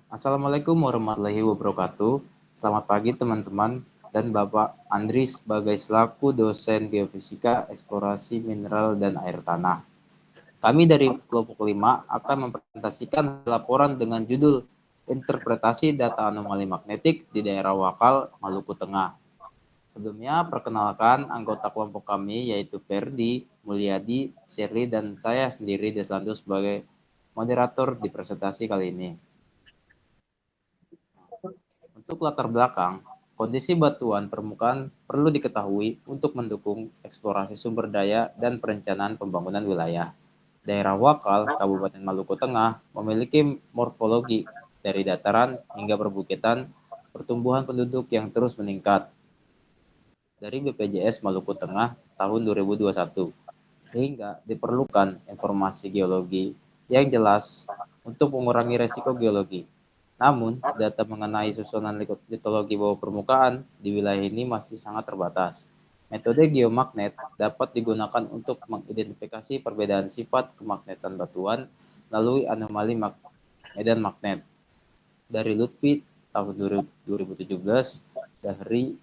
Assalamualaikum warahmatullahi wabarakatuh. Selamat pagi teman-teman dan Bapak Andri sebagai selaku dosen Geofisika, Eksplorasi Mineral dan Air Tanah. Kami dari kelompok 5 akan mempresentasikan laporan dengan judul Interpretasi Data Anomali Magnetik di Daerah Wakal, Maluku Tengah. Sebelumnya, perkenalkan anggota kelompok kami yaitu Ferdi, Mulyadi, Sherly, dan saya sendiri Deslandu sebagai moderator di presentasi kali ini. Untuk latar belakang, kondisi batuan permukaan perlu diketahui untuk mendukung eksplorasi sumber daya dan perencanaan pembangunan wilayah. Daerah Wakal, Kabupaten Maluku Tengah, memiliki morfologi dari dataran hingga perbukitan, pertumbuhan penduduk yang terus meningkat. Dari BPJS Maluku Tengah tahun 2021, sehingga diperlukan informasi geologi yang jelas untuk mengurangi resiko geologi. Namun, data mengenai susunan litologi bawah permukaan di wilayah ini masih sangat terbatas. Metode geomagnet dapat digunakan untuk mengidentifikasi perbedaan sifat kemagnetan batuan melalui anomali medan magnet. Dari Lutfi tahun 2017, dari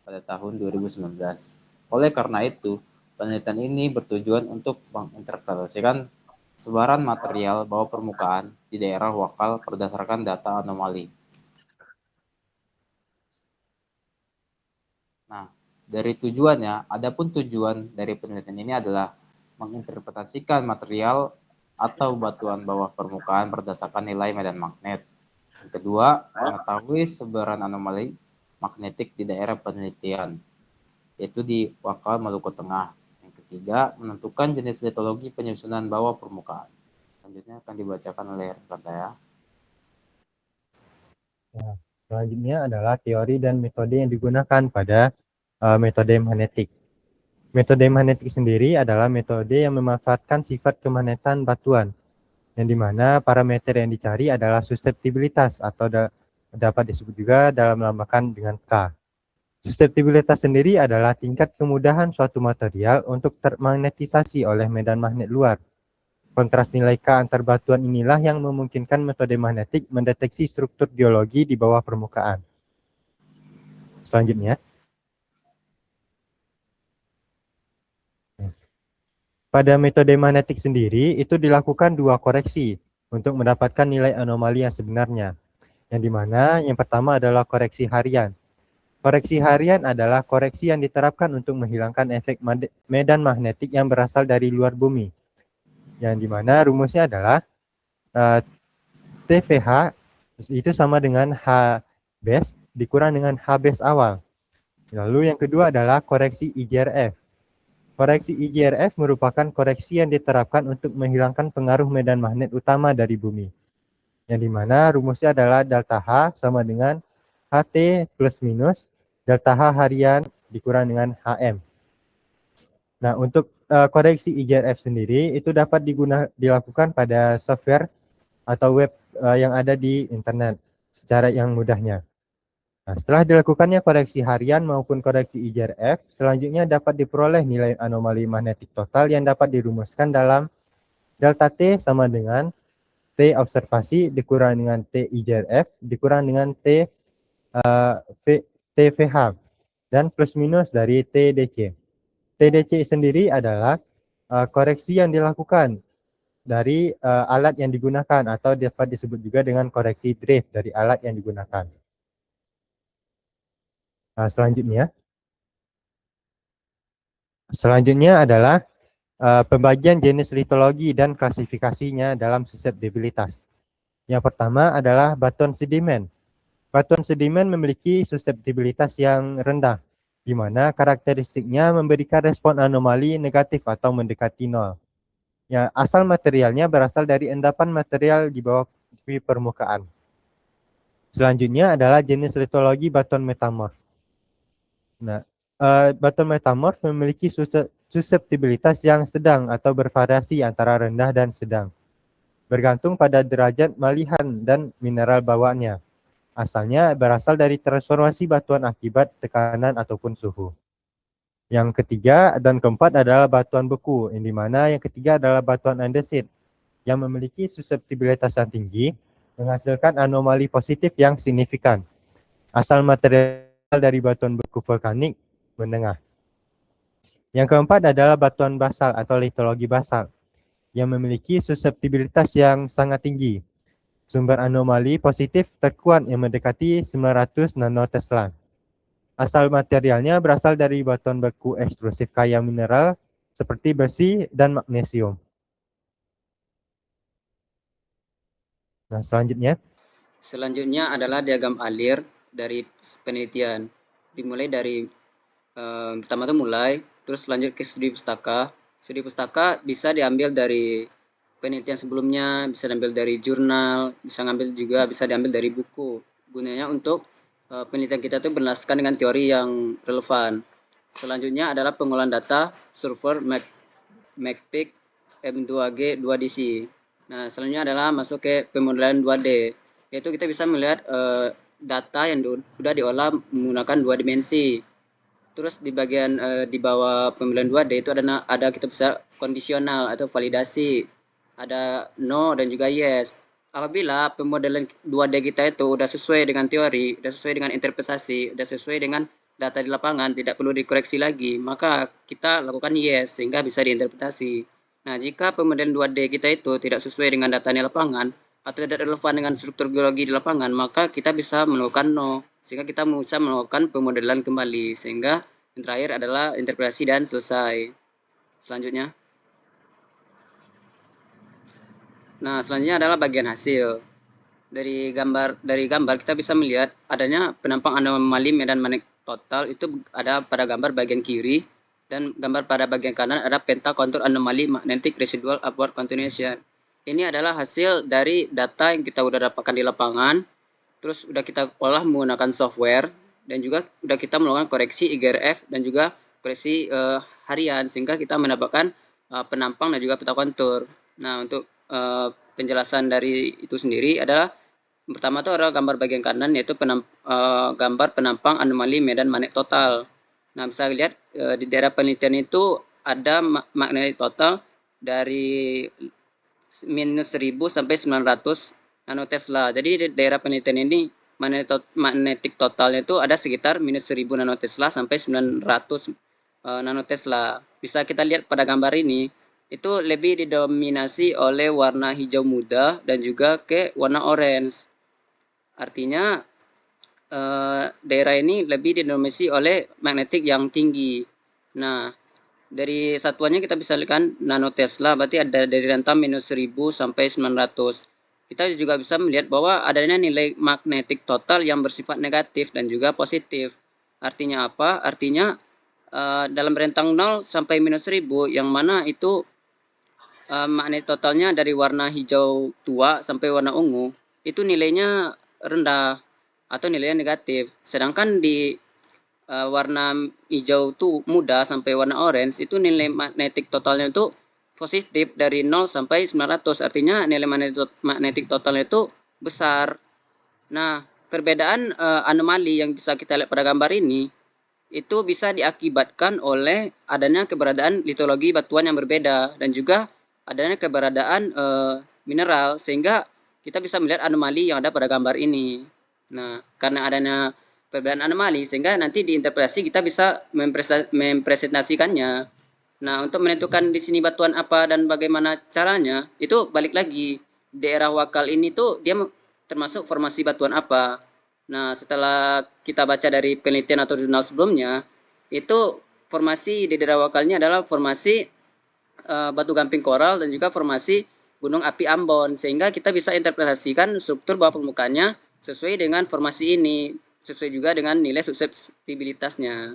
pada tahun 2019. Oleh karena itu, penelitian ini bertujuan untuk menginterpretasikan sebaran material bawah permukaan di daerah Wakal berdasarkan data anomali. Nah, dari tujuannya, adapun tujuan dari penelitian ini adalah menginterpretasikan material atau batuan bawah permukaan berdasarkan nilai medan magnet. Yang kedua, mengetahui sebaran anomali magnetik di daerah penelitian, yaitu di Wakal Maluku Tengah. Yang ketiga, menentukan jenis litologi penyusunan bawah permukaan. Selanjutnya akan dibacakan oleh rekan saya. Nah, selanjutnya adalah teori dan metode yang digunakan pada metode magnetik. Metode magnetik sendiri adalah metode yang memanfaatkan sifat kemagnetan batuan, yang dimana parameter yang dicari adalah susceptibilitas atau dapat disebut juga dalam melambangkan dengan K. Susceptibilitas sendiri adalah tingkat kemudahan suatu material untuk termagnetisasi oleh medan magnet luar. Kontras nilai K antar batuan inilah yang memungkinkan metode magnetik mendeteksi struktur geologi di bawah permukaan. Selanjutnya, pada metode magnetik sendiri itu dilakukan dua koreksi untuk mendapatkan nilai anomali yang sebenarnya. Yang dimana yang pertama adalah koreksi harian. Koreksi harian adalah koreksi yang diterapkan untuk menghilangkan efek medan magnetik yang berasal dari luar bumi. Yang dimana rumusnya adalah TVH itu sama dengan H base dikurang dengan H base awal. Lalu yang kedua adalah koreksi IGRF. Koreksi IGRF merupakan koreksi yang diterapkan untuk menghilangkan pengaruh medan magnet utama dari bumi. Yang dimana rumusnya adalah delta H sama dengan HT plus minus delta H harian dikurang dengan HM. Nah, untuk koreksi IGRF sendiri itu dapat dilakukan pada software atau web yang ada di internet secara yang mudahnya. Nah, setelah dilakukannya koreksi harian maupun koreksi IGRF, selanjutnya dapat diperoleh nilai anomali magnetik total yang dapat dirumuskan dalam delta T sama dengan T observasi dikurang dengan T IGRF dikurang dengan TVH dan plus minus dari TDC. TDC sendiri adalah koreksi yang dilakukan dari alat yang digunakan atau dapat disebut juga dengan koreksi drift dari alat yang digunakan. Nah, selanjutnya adalah pembagian jenis litologi dan klasifikasinya dalam susceptibilitas. Yang pertama adalah batuan sedimen. Batuan sedimen memiliki susceptibilitas yang rendah, di mana karakteristiknya memberikan respon anomali negatif atau mendekati nol. Ya, asal materialnya berasal dari endapan material di bawah permukaan. Selanjutnya adalah jenis litologi batuan metamorf. Nah, batuan metamorf memiliki susceptibilitas yang sedang atau bervariasi antara rendah dan sedang, bergantung pada derajat malihan dan mineral bawaannya. Asalnya berasal dari transformasi batuan akibat tekanan ataupun suhu. Yang ketiga dan keempat adalah batuan beku, yang dimana yang ketiga adalah batuan andesit, yang memiliki susceptibilitas yang tinggi menghasilkan anomali positif yang signifikan. Asal material dari batuan beku vulkanik menengah. Yang keempat adalah batuan basal atau litologi basal yang memiliki suseptibilitas yang sangat tinggi. Sumber anomali positif terkuat yang mendekati 900 nanotesla. Asal materialnya berasal dari batuan beku ekstrusif kaya mineral seperti besi dan magnesium. Nah, Selanjutnya adalah diagram alir dari penelitian. Dimulai dari pertama tuh terus lanjut ke studi pustaka. Studi pustaka bisa diambil dari penelitian sebelumnya, bisa diambil dari jurnal, bisa diambil dari buku. Gunanya untuk penelitian kita itu berdasarkan dengan teori yang relevan. Selanjutnya adalah pengolahan data server MACPIC M2G 2DC. Nah, selanjutnya adalah masuk ke pemodelan 2D, yaitu kita bisa melihat data yang sudah diolah menggunakan 2 dimensi. Terus di bagian di bawah pemodelan 2D itu ada kita bisa kondisional atau validasi. Ada no dan juga yes. Apabila pemodelan 2D kita itu sudah sesuai dengan teori, sudah sesuai dengan interpretasi, sudah sesuai dengan data di lapangan, tidak perlu dikoreksi lagi, maka kita lakukan yes sehingga bisa diinterpretasi. Nah, jika pemodelan 2D kita itu tidak sesuai dengan data di lapangan atau tidak relevan dengan struktur geologi di lapangan, maka kita bisa melakukan no, sehingga kita bisa melakukan pemodelan kembali, sehingga yang terakhir adalah interpretasi dan selesai. Selanjutnya. Nah, selanjutnya adalah bagian hasil. Dari gambar kita bisa melihat adanya penampang anomali medan magnetik total itu ada pada gambar bagian kiri, dan gambar pada bagian kanan ada penta kontur anomali magnetic residual upward continuation. Ini adalah hasil dari data yang kita udah dapatkan di lapangan, terus udah kita olah menggunakan software, dan juga udah kita melakukan koreksi IGRF dan juga koreksi harian, sehingga kita mendapatkan penampang dan juga peta kontur. Nah, untuk penjelasan dari itu sendiri adalah pertama itu adalah gambar bagian kanan, yaitu gambar penampang anomali medan magnetik total. Nah, bisa lihat di daerah penelitian itu ada magnetik total dari minus 1000 sampai 900 nanotesla. Jadi di daerah penelitian ini magnetik totalnya itu ada sekitar minus 1000 nanotesla sampai 900 nanotesla. Bisa kita lihat pada gambar ini, itu lebih didominasi oleh warna hijau muda dan juga ke warna orange. Artinya daerah ini lebih didominasi oleh magnetik yang tinggi. Nah, dari satuannya kita bisa lihat nanotesla, berarti ada dari rentang minus 1000 sampai 900. Kita juga bisa melihat bahwa adanya nilai magnetik total yang bersifat negatif dan juga positif. Artinya apa? Artinya dalam rentang 0 sampai minus 1000, yang mana itu magnet totalnya dari warna hijau tua sampai warna ungu, itu nilainya rendah atau nilainya negatif. Sedangkan di warna hijau muda sampai warna orange, itu nilai magnetik totalnya itu positif dari 0 sampai 900. Artinya nilai magnetik totalnya itu besar. Nah, perbedaan anomali yang bisa kita lihat pada gambar ini itu bisa diakibatkan oleh adanya keberadaan litologi batuan yang berbeda dan juga adanya keberadaan mineral, sehingga kita bisa melihat anomali yang ada pada gambar ini. Nah, karena adanya perbedaan anomali, sehingga nanti diinterpretasi kita bisa mempresentasikannya. Nah, untuk menentukan di sini batuan apa dan bagaimana caranya, itu balik lagi daerah wakal ini tuh dia termasuk formasi batuan apa. Nah, setelah kita baca dari penelitian atau jurnal sebelumnya, itu formasi di daerah wakalnya adalah formasi batu gamping koral dan juga formasi gunung api Ambon, sehingga kita bisa interpretasikan struktur bawah permukaannya sesuai dengan formasi ini, sesuai juga dengan nilai suseptibilitasnya.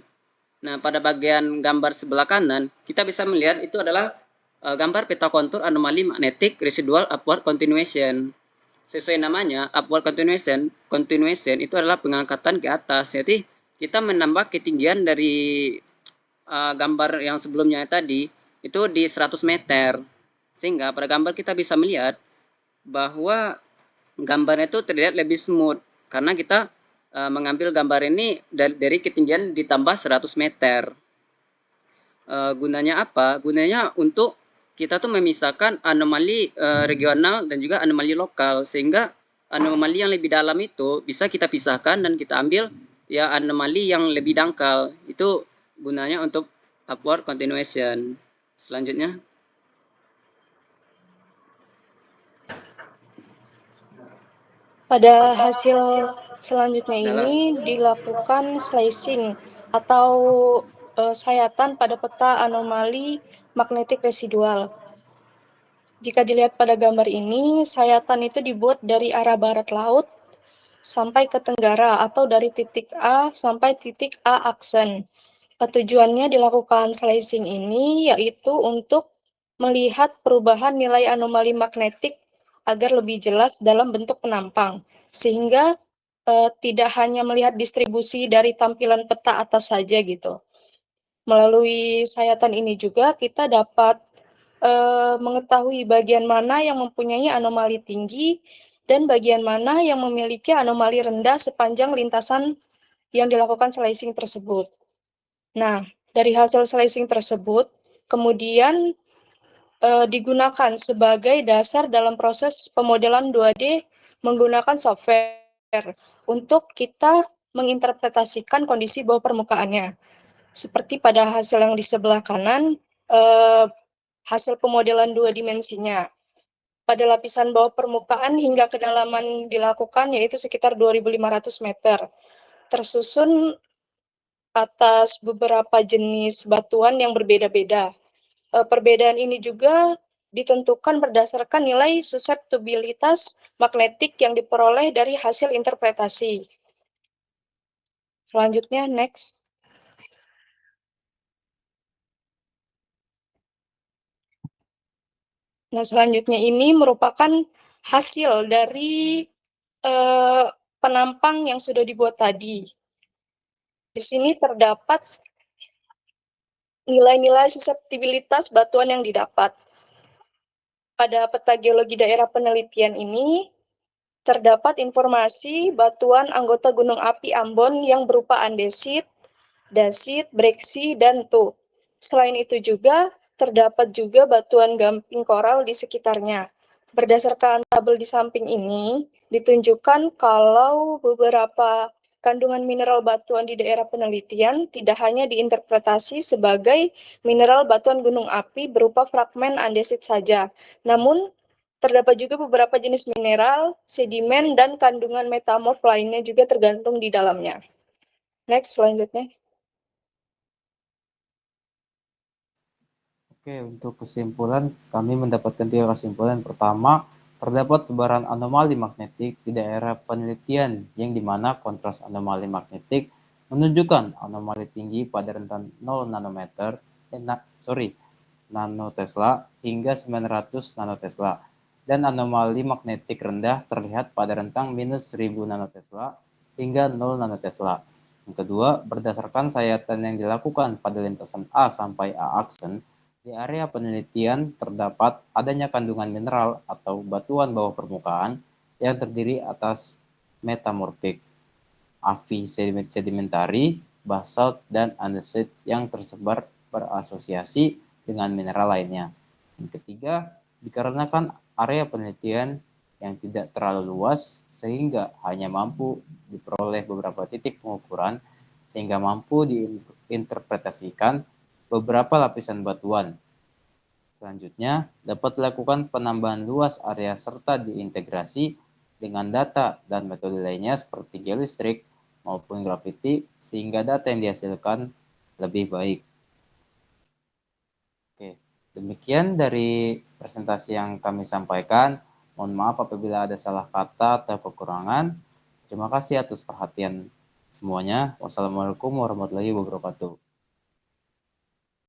Nah, pada bagian gambar sebelah kanan, kita bisa melihat itu adalah gambar peta kontur anomali magnetic residual upward continuation. Sesuai namanya, upward continuation itu adalah pengangkatan ke atas. Jadi kita menambah ketinggian dari gambar yang sebelumnya tadi itu di 100 meter. Sehingga pada gambar kita bisa melihat bahwa gambarnya itu terlihat lebih smooth karena kita mengambil gambar ini dari ketinggian ditambah 100 meter. Gunanya apa? Gunanya untuk kita tuh memisahkan anomali regional dan juga anomali lokal, sehingga anomali yang lebih dalam itu bisa kita pisahkan dan kita ambil ya anomali yang lebih dangkal. Itu gunanya untuk upward continuation. Selanjutnya, Pada hasil selanjutnya adalah ini dilakukan slicing atau sayatan pada peta anomali magnetik residual. Jika dilihat pada gambar ini, sayatan itu dibuat dari arah barat laut sampai ke tenggara atau dari titik A sampai titik A aksen. Tujuannya dilakukan slicing ini yaitu untuk melihat perubahan nilai anomali magnetik agar lebih jelas dalam bentuk penampang, sehingga tidak hanya melihat distribusi dari tampilan peta atas saja gitu. Melalui sayatan ini juga kita dapat mengetahui bagian mana yang mempunyai anomali tinggi dan bagian mana yang memiliki anomali rendah sepanjang lintasan yang dilakukan slicing tersebut. Nah, dari hasil slicing tersebut, kemudian digunakan sebagai dasar dalam proses pemodelan 2D menggunakan software untuk kita menginterpretasikan kondisi bawah permukaannya. Seperti pada hasil yang di sebelah kanan, hasil pemodelan 2 dimensinya. Pada lapisan bawah permukaan hingga kedalaman dilakukan yaitu sekitar 2.500 meter. Tersusun atas beberapa jenis batuan yang berbeda-beda. Perbedaan ini juga ditentukan berdasarkan nilai suseptibilitas magnetik yang diperoleh dari hasil interpretasi. Selanjutnya, next. Nah, selanjutnya ini merupakan hasil dari penampang yang sudah dibuat tadi. Di sini terdapat nilai-nilai suseptibilitas batuan yang didapat. Pada peta geologi daerah penelitian ini, terdapat informasi batuan anggota Gunung Api Ambon yang berupa andesit, dasit, breksi, dan tuff. Selain itu juga, terdapat juga batuan gamping koral di sekitarnya. Berdasarkan tabel di samping ini, ditunjukkan kalau beberapa kandungan mineral batuan di daerah penelitian tidak hanya diinterpretasi sebagai mineral batuan gunung api berupa fragmen andesit saja, namun terdapat juga beberapa jenis mineral, sedimen, dan kandungan metamorf lainnya juga tergantung di dalamnya. Next, selanjutnya. Oke, untuk kesimpulan, kami mendapatkan 3 kesimpulan. Pertama, terdapat sebaran anomali magnetik di daerah penelitian yang dimana kontras anomali magnetik menunjukkan anomali tinggi pada rentan 0 nanometer, nanotesla hingga 900 nanotesla, dan anomali magnetik rendah terlihat pada rentang minus 1000 nanotesla hingga 0 nanotesla. Yang kedua, berdasarkan sayatan yang dilakukan pada lintasan A sampai A aksen, di area penelitian terdapat adanya kandungan mineral atau batuan bawah permukaan yang terdiri atas metamorfik, sedimentari, basalt, dan andesit yang tersebar berasosiasi dengan mineral lainnya. Yang ketiga, dikarenakan area penelitian yang tidak terlalu luas sehingga hanya mampu diperoleh beberapa titik pengukuran sehingga mampu diinterpretasikan beberapa lapisan batuan. Selanjutnya, dapat dilakukan penambahan luas area serta diintegrasi dengan data dan metode lainnya seperti geolistrik maupun grafiti sehingga data yang dihasilkan lebih baik. Oke, demikian dari presentasi yang kami sampaikan. Mohon maaf apabila ada salah kata atau kekurangan. Terima kasih atas perhatian semuanya. Wassalamualaikum warahmatullahi wabarakatuh.